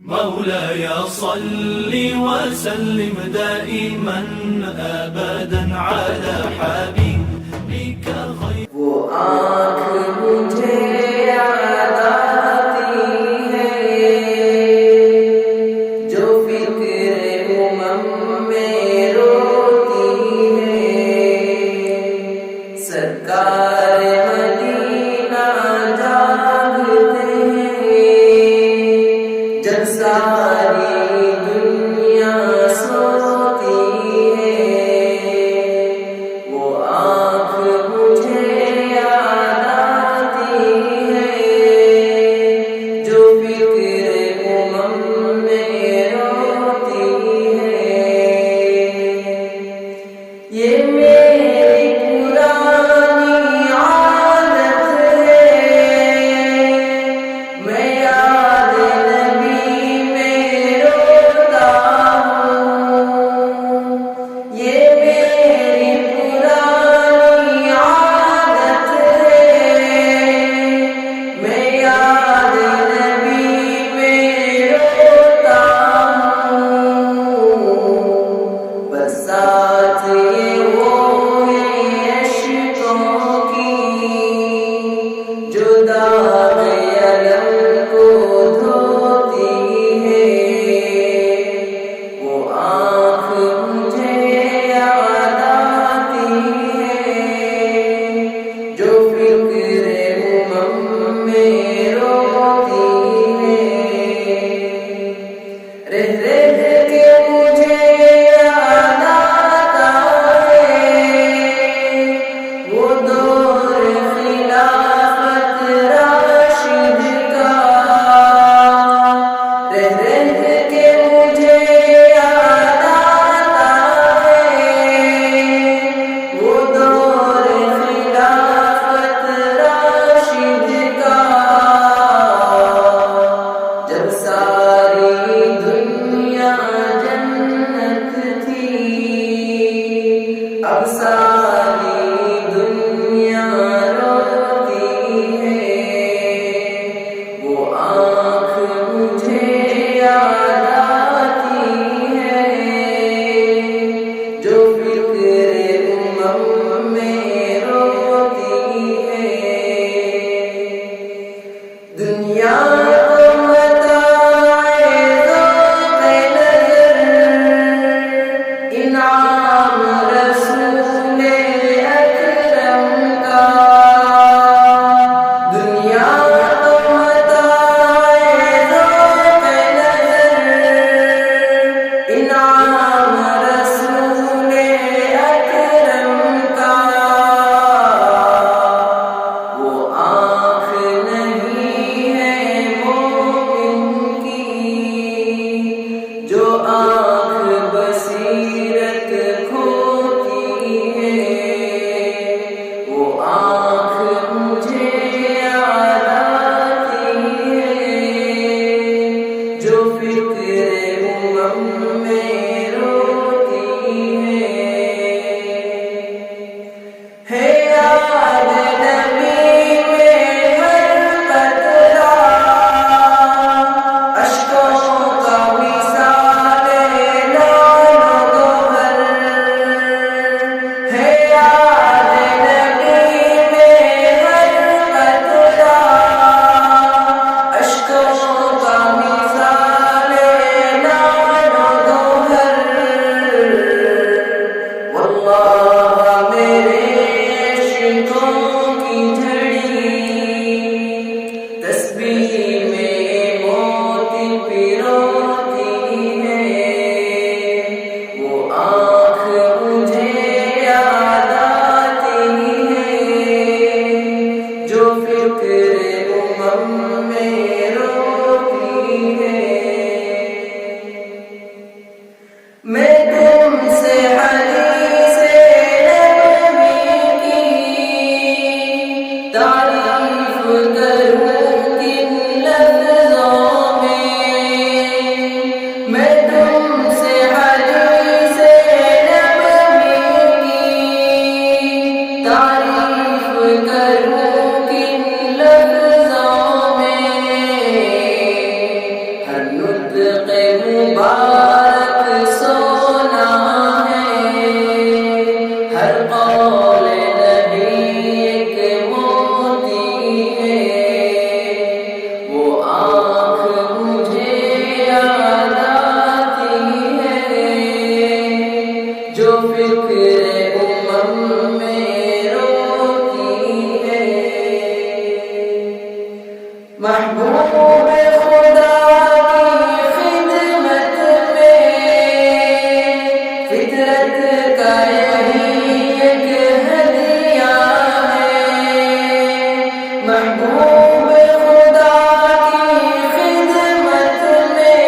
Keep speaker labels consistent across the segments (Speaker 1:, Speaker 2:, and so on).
Speaker 1: مولاي صل وسلم دائما ابدا على حبيبك خير.
Speaker 2: وہ آنکھ مجھے یاد آتی ہے جو فکر میں روتی ہے. سرکار مدینہ جاگتے ہیں جب ساری دنیا سوتی ہے. وہ آنکھ مجھے یاد آتی ہے جو فکر میں روتی ہے. یہ میری پرانی عادت ہے میں یاد نبی میں روتا ہوں. یہ میری پرانی عادت ہے میں یاد نبی میں روتا ہوں. برسات یہ وہ ہے اشکوں کی جو داغ علم کو دھوتی ہے. وہ آنکھ مجھے یاد آتی ہے جو فکر میں روتی ہے. رہ رہ کے مجھے یاد آتا ہے وہ دور خلافت راشد کا. رہ رہ کے مجھے یاد آتا ہے وہ دور خلافت راشد کا. جب ساری دنیا جنت تھی اب ساری دنیا روتی ہے. وہ آنکھ مجھے یاد آتی ہے جو فکر میں روتی ہے. دنیا کو متاع ذوق نظر انعام رسول اکرم کا. دنیا کو متاع ذوق نظر انعام رسول اکرم کا. وہ آنکھ نہیں ہے مومن کی جو آنکھ بصیرت کھوتی ہے. وہ آنکھ مجھے یاد آتی ہے جو فکر میں روتی ہے. یاد نبی میں ہر قطرہ اشکوں کا مثال لال و گوہر ہے. یاد نبی میں ہر قطرہ اشکوں کا مثال لال و گوہر صدق مبارک سونا ہے، ہر قول نبی ایک موتی ہے، وہ آنکھ مجھے یاد آتی ہے جو فکر امم میں روتی ہے۔ محبوب خدا کی خدمت میں فطرت کا یہی ایک ہدیہ ہے، محبوب خدا کی خدمت میں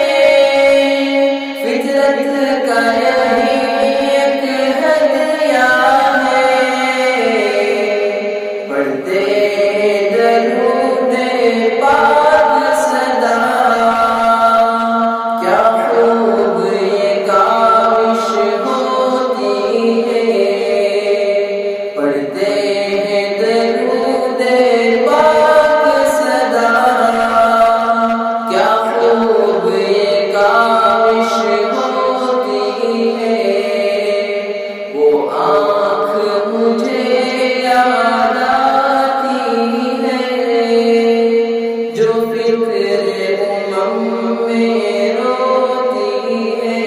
Speaker 2: فطرت کا یہی ایک ہدیہ ہے، پڑھتے درود پاک صدا، کیا خوب یہ کاوش ہوتی ہے، پڑھتے ہیں درود پاک صدا، کیا خوب یہ کاوش ہوتی ہے، وہ آنکھ مجھے یاد آتی ہے جو فکر امم میں روتی ہے۔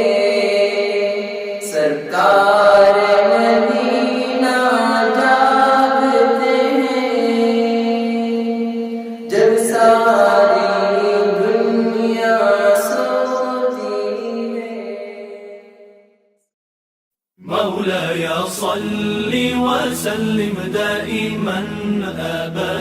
Speaker 2: سرکار مدینہ جاگتے ہیں جب ساری دنیا سوتی ہے۔
Speaker 1: مولاي صل وسلم دائما أبدا